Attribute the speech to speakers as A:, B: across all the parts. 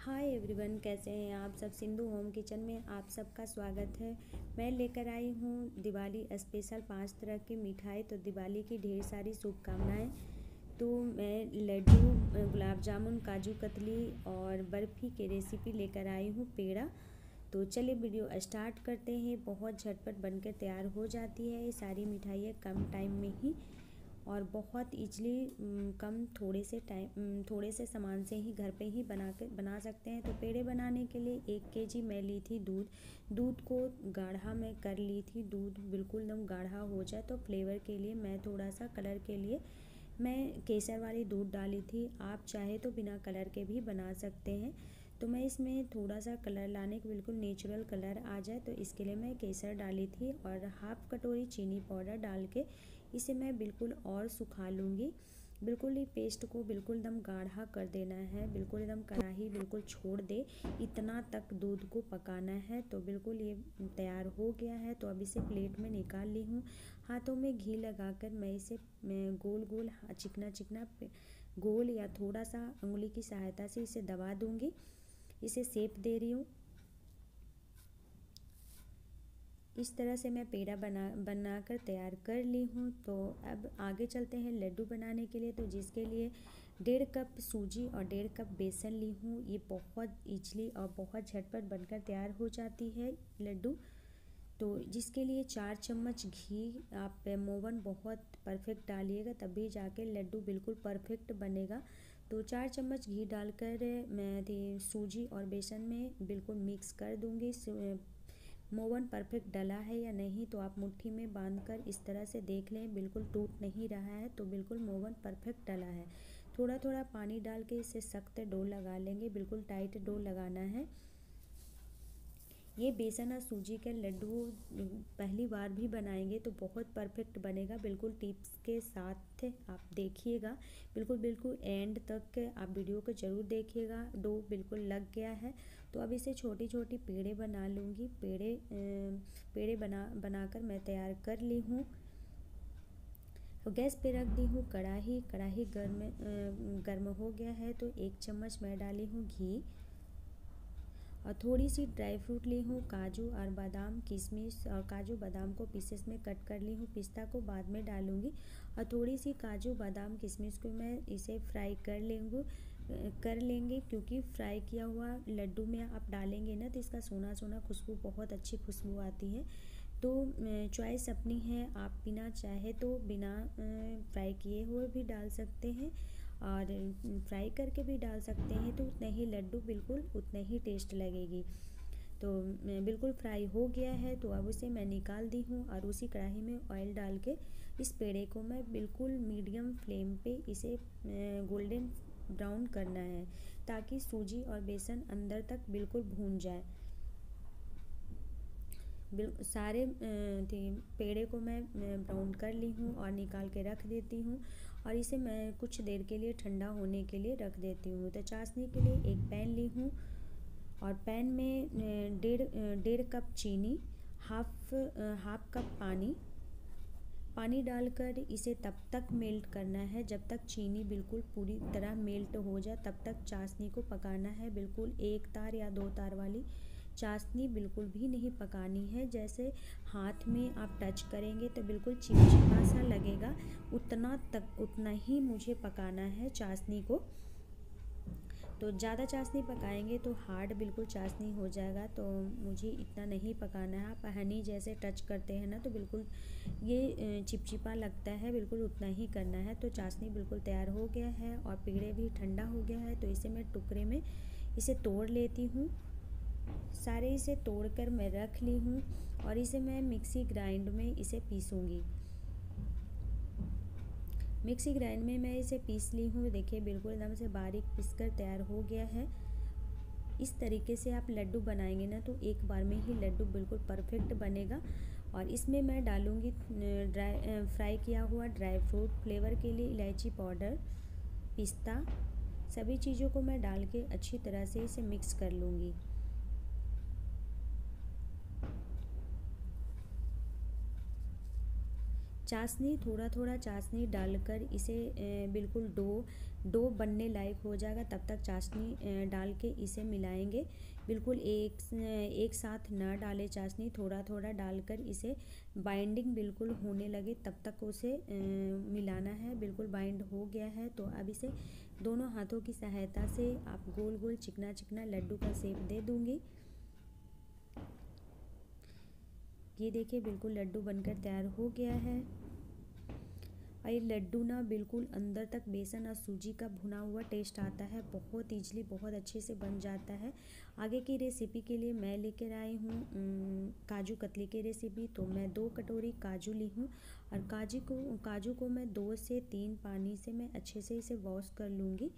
A: Hi everyone, कैसे हैं आप सब। सिंधु होम किचन में आप सबका स्वागत है। मैं लेकर आई हूँ दिवाली स्पेशल 5 तरह की मिठाई। तो दिवाली की ढेर सारी शुभकामनाएं। तो मैं लड्डू, गुलाब जामुन, काजू कतली और बर्फ़ी की रेसिपी लेकर आई हूँ, पेड़ा। तो चलिए वीडियो स्टार्ट करते हैं। बहुत झटपट बनकर तैयार हो जाती है ये सारी मिठाइयाँ कम टाइम में ही, और बहुत ईजली थोड़े से सामान से ही घर पे ही बना सकते हैं। तो पेड़े बनाने के लिए 1 केजी मैं ली थी दूध को गाढ़ा मैं कर ली थी। दूध बिल्कुल एकदम गाढ़ा हो जाए। तो फ्लेवर के लिए मैं थोड़ा सा कलर के लिए मैं केसर वाली दूध डाली थी। आप चाहे तो बिना कलर के भी बना सकते हैं। तो मैं इसमें थोड़ा सा कलर लाने के बिल्कुल नेचुरल कलर आ जाए, तो इसके लिए मैं केसर डाली थी और हाफ कटोरी चीनी पाउडर डाल के इसे मैं बिल्कुल और सुखा लूँगी। बिल्कुल ही पेस्ट को बिल्कुल एकदम गाढ़ा कर देना है। बिल्कुल एकदम कढ़ाई बिल्कुल छोड़ दे इतना तक दूध को पकाना है। तो बिल्कुल ये तैयार हो गया है। तो अब इसे प्लेट में निकाल ली हूँ। हाथों में घी लगाकर मैं इसे गोल गोल चिकना गोल या थोड़ा सा उंगली की सहायता से इसे दबा दूँगी। इसे शेप दे रही हूँ। इस तरह से मैं पेड़ा बनाकर तैयार कर ली हूँ। तो अब आगे चलते हैं लड्डू बनाने के लिए। तो जिसके लिए 1.5 कप सूजी और 1.5 कप बेसन ली हूँ। ये बहुत ईजली और बहुत झटपट बनकर तैयार हो जाती है लड्डू। तो जिसके लिए 4 चम्मच घी, आप मोवन बहुत परफेक्ट डालिएगा तभी जाके लड्डू बिल्कुल परफेक्ट बनेगा। तो 4 चम्मच घी डालकर मैं सूजी और बेसन में बिल्कुल मिक्स कर दूँगी। मोवन परफेक्ट डला है या नहीं तो आप मुट्ठी में बांधकर इस तरह से देख लें, बिल्कुल टूट नहीं रहा है तो बिल्कुल मोवन परफेक्ट डला है। थोड़ा थोड़ा पानी डाल के इसे सख्त डो लगा लेंगे, बिल्कुल टाइट डो लगाना है। ये बेसन और सूजी के लड्डू पहली बार भी बनाएंगे तो बहुत परफेक्ट बनेगा। बिल्कुल टिप्स के साथ आप देखिएगा, बिल्कुल एंड तक आप वीडियो को ज़रूर देखिएगा। डो बिल्कुल लग गया है। तो अब इसे छोटी छोटी पेड़े बना लूँगी। पेड़े बनाकर मैं तैयार कर ली हूँ। तो गैस पे रख दी हूँ कढ़ाई गर्म हो गया है। तो 1 चम्मच मैं डाली हूँ घी और थोड़ी सी ड्राई फ्रूट ली हूँ, काजू और बादाम, किशमिश और काजू बादाम को पीसेस में कट कर ली हूँ। पिस्ता को बाद में डालूँगी और थोड़ी सी काजू बादाम किशमिश को मैं इसे फ्राई कर लेंगे क्योंकि फ्राई किया हुआ लड्डू में आप डालेंगे ना तो इसका सोना सोना खुशबू, बहुत अच्छी खुशबू आती है। तो चॉइस अपनी है, आप बिना चाहे तो बिना फ्राई किए हुए भी डाल सकते हैं और फ्राई करके भी डाल सकते हैं। तो उतना ही लड्डू बिल्कुल उतना ही टेस्ट लगेगी। तो बिल्कुल फ्राई हो गया है। तो अब उसे मैं निकाल दी हूँ और उसी कढ़ाई में ऑयल डाल के इस पेड़े को मैं बिल्कुल मीडियम फ्लेम पे इसे गोल्डन ब्राउन करना है ताकि सूजी और बेसन अंदर तक बिल्कुल भून जाए। सारे पेड़े को मैं ब्राउन कर ली हूँ और निकाल के रख देती हूँ और इसे मैं कुछ देर के लिए ठंडा होने के लिए रख देती हूँ। तो चाशनी के लिए एक पैन ली हूँ और पैन में 1.5 कप चीनी, हाफ कप पानी डालकर इसे तब तक मेल्ट करना है जब तक चीनी बिल्कुल पूरी तरह मेल्ट हो जाए। तब तक चाशनी को पकाना है। बिल्कुल 1 तार या 2 तार वाली चाशनी बिल्कुल भी नहीं पकानी है। जैसे हाथ में आप टच करेंगे तो बिल्कुल चिपचिपा सा लगेगा, उतना ही मुझे पकाना है चाशनी को। तो ज़्यादा चाशनी पकाएंगे तो हार्ड बिल्कुल चाशनी हो जाएगा। तो मुझे इतना नहीं पकाना है। आप हनी जैसे टच करते हैं ना तो बिल्कुल ये चिपचिपा लगता है, बिल्कुल उतना ही करना है। तो चाशनी बिल्कुल तैयार हो गया है और पेड़े भी ठंडा हो गया है। तो इसे मैं टुकड़े में इसे तोड़ लेती हूँ। सारे इसे तोड़कर मैं रख ली हूँ और इसे मैं मिक्सी ग्राइंड में इसे पीसूँगी। मिक्सी ग्राइंड में मैं इसे पीस ली हूँ। देखिए बिल्कुल एकदम से बारीक पीसकर तैयार हो गया है। इस तरीके से आप लड्डू बनाएंगे ना तो एक बार में ही लड्डू बिल्कुल परफेक्ट बनेगा। और इसमें मैं डालूँगी फ्राई किया हुआ ड्राई फ्रूट, फ्लेवर के लिए इलायची पाउडर, पिस्ता, सभी चीज़ों को मैं डाल के अच्छी तरह से इसे मिक्स कर लूँगी। चाशनी थोड़ा थोड़ा चाशनी डालकर इसे बिल्कुल डो बनने लायक हो जाएगा तब तक चाशनी डाल के इसे मिलाएंगे। बिल्कुल एक साथ ना डालें चाशनी, थोड़ा थोड़ा डालकर इसे बाइंडिंग बिल्कुल होने लगे तब तक उसे मिलाना है। बिल्कुल बाइंड हो गया है तो अब इसे दोनों हाथों की सहायता से आप गोल गोल चिकना चिकना लड्डू का शेप दे दूँगी। ये देखिए बिल्कुल लड्डू बनकर तैयार हो गया है। और ये लड्डू ना बिल्कुल अंदर तक बेसन और सूजी का भुना हुआ टेस्ट आता है, बहुत ईजिली बहुत अच्छे से बन जाता है। आगे की रेसिपी के लिए मैं लेकर आई हूँ काजू कतली की रेसिपी। तो मैं 2 कटोरी काजू ली हूँ और काजू को मैं 2 से 3 पानी से मैं अच्छे से इसे वॉश कर लूँगी।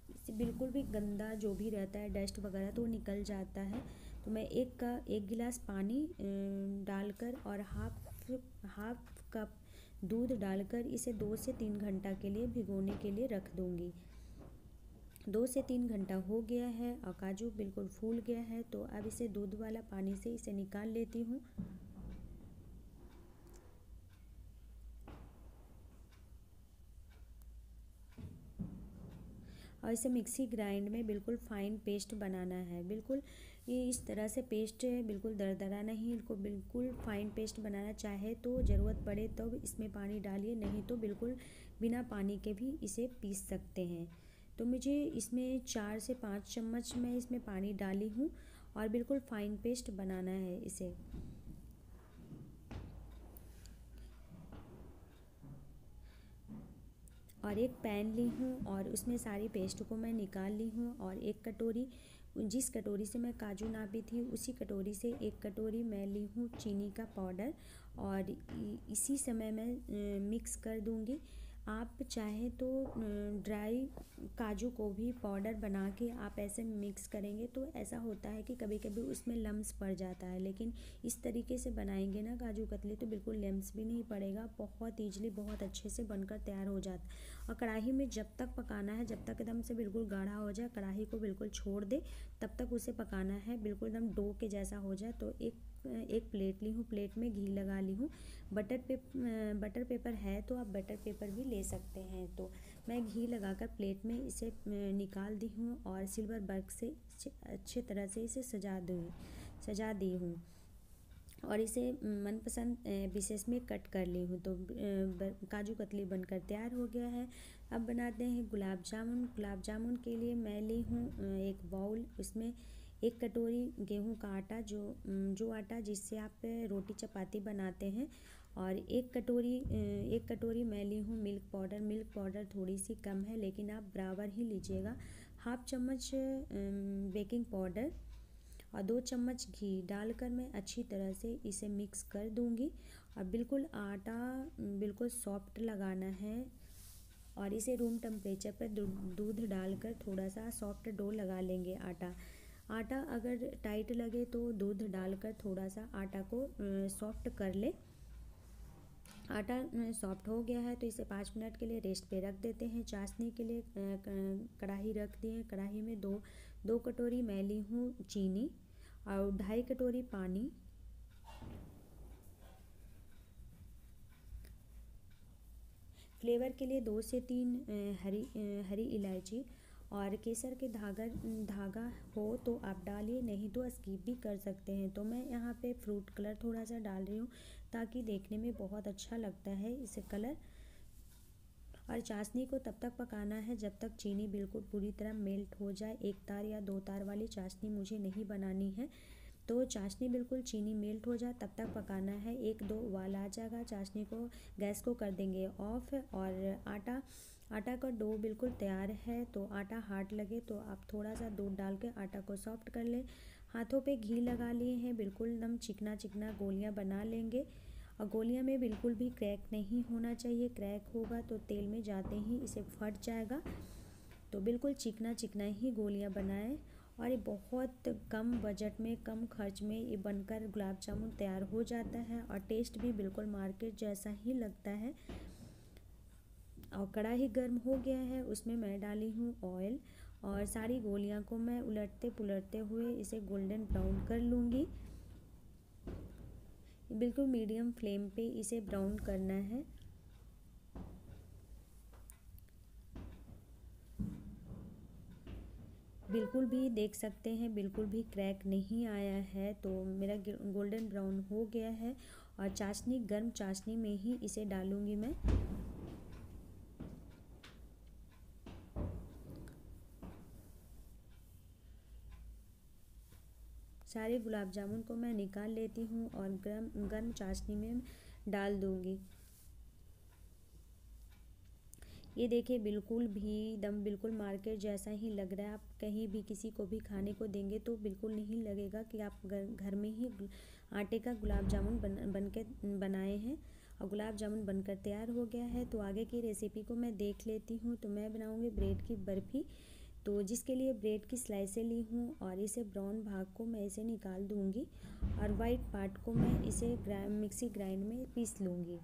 A: इससे बिल्कुल भी गंदा जो भी रहता है डस्ट वगैरह तो वो निकल जाता है। तो मैं एक गिलास पानी डालकर और हाफ कप दूध डालकर इसे 2 से 3 घंटा के लिए भिगोने के लिए रख दूँगी। 2 से 3 घंटा हो गया है और काजू बिल्कुल फूल गया है। तो अब इसे दूध वाला पानी से इसे निकाल लेती हूँ। और इसे मिक्सी ग्राइंड में बिल्कुल फाइन पेस्ट बनाना है। बिल्कुल ये इस तरह से पेस्ट बिल्कुल दरदरा नहीं, इसको बिल्कुल फाइन पेस्ट बनाना। चाहे तो ज़रूरत पड़े तब तो इसमें पानी डालिए, नहीं तो बिल्कुल बिना पानी के भी इसे पीस सकते हैं। तो मुझे इसमें 4 से 5 चम्मच मैं इसमें पानी डाली हूँ और बिल्कुल फाइन पेस्ट बनाना है इसे। और एक पैन ली हूँ और उसमें सारी पेस्ट को मैं निकाल ली हूँ। और एक कटोरी, जिस कटोरी से मैं काजू नापी थी उसी कटोरी से 1 कटोरी मैं ली हूँ चीनी का पाउडर और इसी समय मैं मिक्स कर दूँगी। आप चाहे तो ड्राई काजू को भी पाउडर बना के आप ऐसे मिक्स करेंगे तो ऐसा होता है कि कभी कभी उसमें लम्स पड़ जाता है, लेकिन इस तरीके से बनाएंगे ना काजू कतली तो बिल्कुल लम्स भी नहीं पड़ेगा, बहुत ईजिली बहुत अच्छे से बनकर तैयार हो जाता है। और कढ़ाई में जब तक पकाना है, जब तक एकदम से बिल्कुल गाढ़ा हो जाए, कढ़ाई को बिल्कुल छोड़ दे तब तक उसे पकाना है। बिल्कुल एकदम डो के जैसा हो जाए तो एक प्लेट ली हूँ, प्लेट में घी लगा ली हूँ। बटर पेपर है तो आप बटर पेपर भी ले सकते हैं। तो मैं घी लगाकर प्लेट में इसे निकाल दी हूँ और सिल्वर वर्क से अच्छे तरह से इसे सजा दी हूँ और इसे मनपसंद पीसेस में कट कर ली हूँ। तो काजू कतली बनकर तैयार हो गया है। अब बनाते हैं गुलाब जामुन। गुलाब जामुन के लिए मैं ली हूँ एक बाउल, उसमें 1 कटोरी गेहूं का आटा, जो आटा जिससे आप रोटी चपाती बनाते हैं, और 1 कटोरी मैं ली हूँ मिल्क पाउडर। मिल्क पाउडर थोड़ी सी कम है लेकिन आप बराबर ही लीजिएगा। हाफ चम्मच बेकिंग पाउडर और 2 चम्मच घी डालकर मैं अच्छी तरह से इसे मिक्स कर दूंगी। और बिल्कुल आटा बिल्कुल सॉफ्ट लगाना है और इसे रूम टेम्परेचर पर दूध डालकर थोड़ा सा सॉफ्ट डो लगा लेंगे। आटा अगर टाइट लगे तो दूध डालकर थोड़ा सा आटा को सॉफ्ट कर ले। आटा सॉफ्ट हो गया है तो इसे 5 मिनट के लिए रेस्ट पे रख देते हैं। चाशनी के लिए कढ़ाई रख दी है। कढ़ाई में दो कटोरी मैं ली हूँ चीनी और 2.5 कटोरी पानी। फ्लेवर के लिए 2 से 3 हरी इलायची और केसर के धागा हो तो आप डालिए, नहीं तो स्किप भी कर सकते हैं। तो मैं यहाँ पे फ्रूट कलर थोड़ा सा डाल रही हूँ ताकि देखने में बहुत अच्छा लगता है इसे कलर। और चाशनी को तब तक पकाना है जब तक चीनी बिल्कुल पूरी तरह मेल्ट हो जाए। 1 तार या 2 तार वाली चाशनी मुझे नहीं बनानी है। तो चाशनी बिल्कुल चीनी मेल्ट हो जाए तब तक पकाना है। 1-2 उबाल आ जाएगा, चाशनी को गैस को कर देंगे ऑफ। और आटा का डो बिल्कुल तैयार है। तो आटा हार्ड लगे तो आप थोड़ा सा दूध डाल के आटा को सॉफ्ट कर लें। हाथों पे घी लगा लिए हैं, बिल्कुल एकदम चिकना चिकना गोलियां बना लेंगे। और गोलियां में बिल्कुल भी क्रैक नहीं होना चाहिए, क्रैक होगा तो तेल में जाते ही इसे फट जाएगा। तो बिल्कुल चिकना चिकना ही गोलियां बनाएं। और ये बहुत कम बजट में कम खर्च में ये बनकर गुलाब जामुन तैयार हो जाता है और टेस्ट भी बिल्कुल मार्केट जैसा ही लगता है। और कढ़ाई गर्म हो गया है, उसमें मैं डाली हूँ ऑयल और सारी गोलियां को मैं उलटते पुलटते हुए इसे गोल्डन ब्राउन कर लूँगी। बिल्कुल मीडियम फ्लेम पे इसे ब्राउन करना है। बिल्कुल भी देख सकते हैं बिल्कुल भी क्रैक नहीं आया है, तो मेरा गोल्डन ब्राउन हो गया है। और चाशनी, गर्म चाशनी में ही इसे डालूंगी मैं। सारे गुलाब जामुन को मैं निकाल लेती हूँ और गर्म चाशनी में डाल दूँगी। ये देखिए बिल्कुल भी दम बिल्कुल मार्केट जैसा ही लग रहा है। आप कहीं भी किसी को भी खाने को देंगे तो बिल्कुल नहीं लगेगा कि आप घर में ही आटे का गुलाब जामुन बनाए हैं। और गुलाब जामुन बनकर तैयार हो गया है। तो आगे की रेसिपी को मैं देख लेती हूँ। तो मैं बनाऊँगी ब्रेड की बर्फ़ी। तो जिसके लिए ब्रेड की स्लाइसें ली हूँ और इसे ब्राउन भाग को मैं इसे निकाल दूँगी और वाइट पार्ट को मैं इसे मिक्सी ग्राइंड में पीस लूँगी।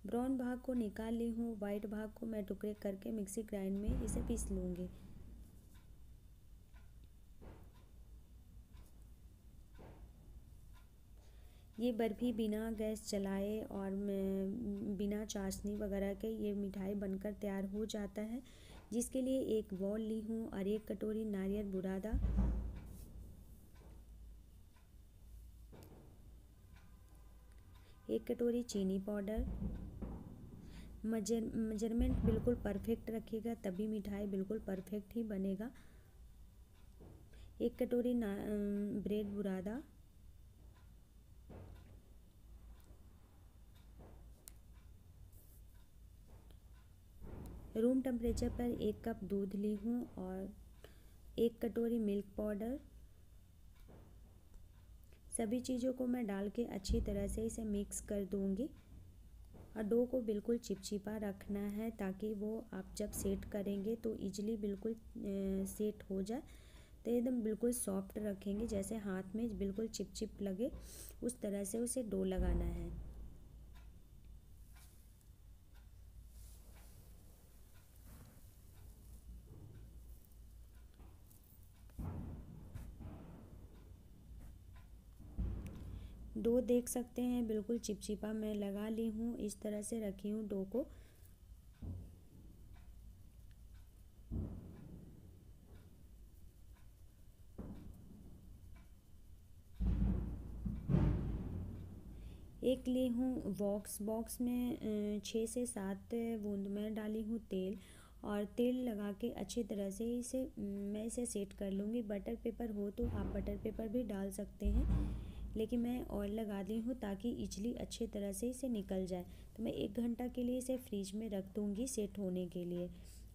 A: ब्राउन भाग को निकाल ली हूँ, वाइट भाग को मैं टुकड़े करके मिक्सी ग्राइंड में इसे पीस लूँगी। ये बर्फ़ी बिना गैस चलाए और बिना चाशनी वगैरह के ये मिठाई बनकर तैयार हो जाता है। जिसके लिए एक बॉल ली हूँ और 1 कटोरी नारियल बुरादा, 1 कटोरी चीनी पाउडर। मेजरमेंट बिल्कुल परफेक्ट रखिएगा तभी मिठाई बिल्कुल परफेक्ट ही बनेगा। 1 कटोरी ब्रेड बुरादा, रूम टेम्परेचर पर 1 कप दूध ली हूँ और 1 कटोरी मिल्क पाउडर। सभी चीज़ों को मैं डाल के अच्छी तरह से इसे मिक्स कर दूँगी। और डो को बिल्कुल चिपचिपा रखना है ताकि वो आप जब सेट करेंगे तो इजीली बिल्कुल सेट हो जाए। तो एकदम बिल्कुल सॉफ्ट रखेंगे, जैसे हाथ में बिल्कुल चिप लगे उस तरह से उसे डो लगाना है। डो देख सकते हैं बिल्कुल चिपचिपा मैं लगा ली हूँ। इस तरह से रखी हूँ डो को। एक ली हूँ बॉक्स में 6 से 7 बूंद मैं डाली हूँ तेल। और तेल लगा के अच्छी तरह से मैं इसे सेट कर लूँगी। बटर पेपर हो तो आप बटर पेपर भी डाल सकते हैं, लेकिन मैं ऑयल लगा दी हूँ ताकि इजली अच्छी तरह से इसे निकल जाए। तो मैं 1 घंटा के लिए इसे फ्रीज में रख दूँगी सेट होने के लिए।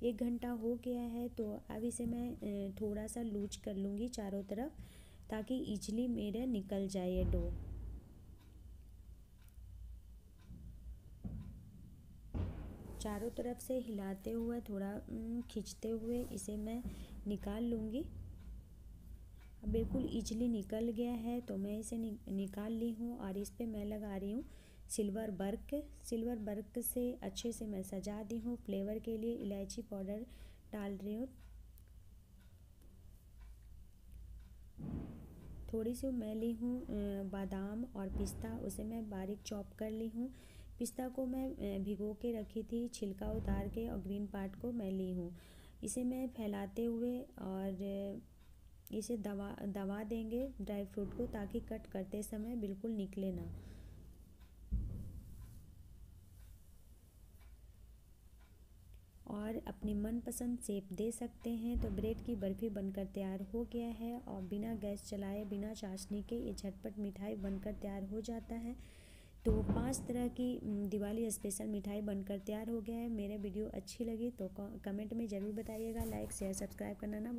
A: 1 घंटा हो गया है तो अब इसे मैं थोड़ा सा लूज कर लूँगी चारों तरफ ताकि इजली मेरे निकल जाए ये डो। चारों तरफ से हिलाते हुए थोड़ा खींचते हुए इसे मैं निकाल लूँगी। अब बिल्कुल इजली निकल गया है तो मैं इसे निकाल ली हूँ और इस पे मैं लगा रही हूँ सिल्वर वर्क से अच्छे से मैं सजा दी हूँ। फ्लेवर के लिए इलायची पाउडर डाल रही हूँ। थोड़ी सी मैं ली हूँ बादाम और पिस्ता, उसे मैं बारीक चॉप कर ली हूँ। पिस्ता को मैं भिगो के रखी थी, छिलका उतार के, और ग्रीन पार्ट को मैं ली हूँ। इसे मैं फैलाते हुए और इसे दबा देंगे ड्राई फ्रूट को ताकि कट करते समय बिल्कुल निकले ना। और अपनी मनपसंद शेप दे सकते हैं। तो ब्रेड की बर्फ़ी बनकर तैयार हो गया है और बिना गैस चलाए बिना चाशनी के ये झटपट मिठाई बनकर तैयार हो जाता है। तो 5 तरह की दिवाली स्पेशल मिठाई बनकर तैयार हो गया है। मेरे वीडियो अच्छी लगी तो कमेंट में ज़रूर बताइएगा। लाइक शेयर सब्सक्राइब करना ना भूलिए।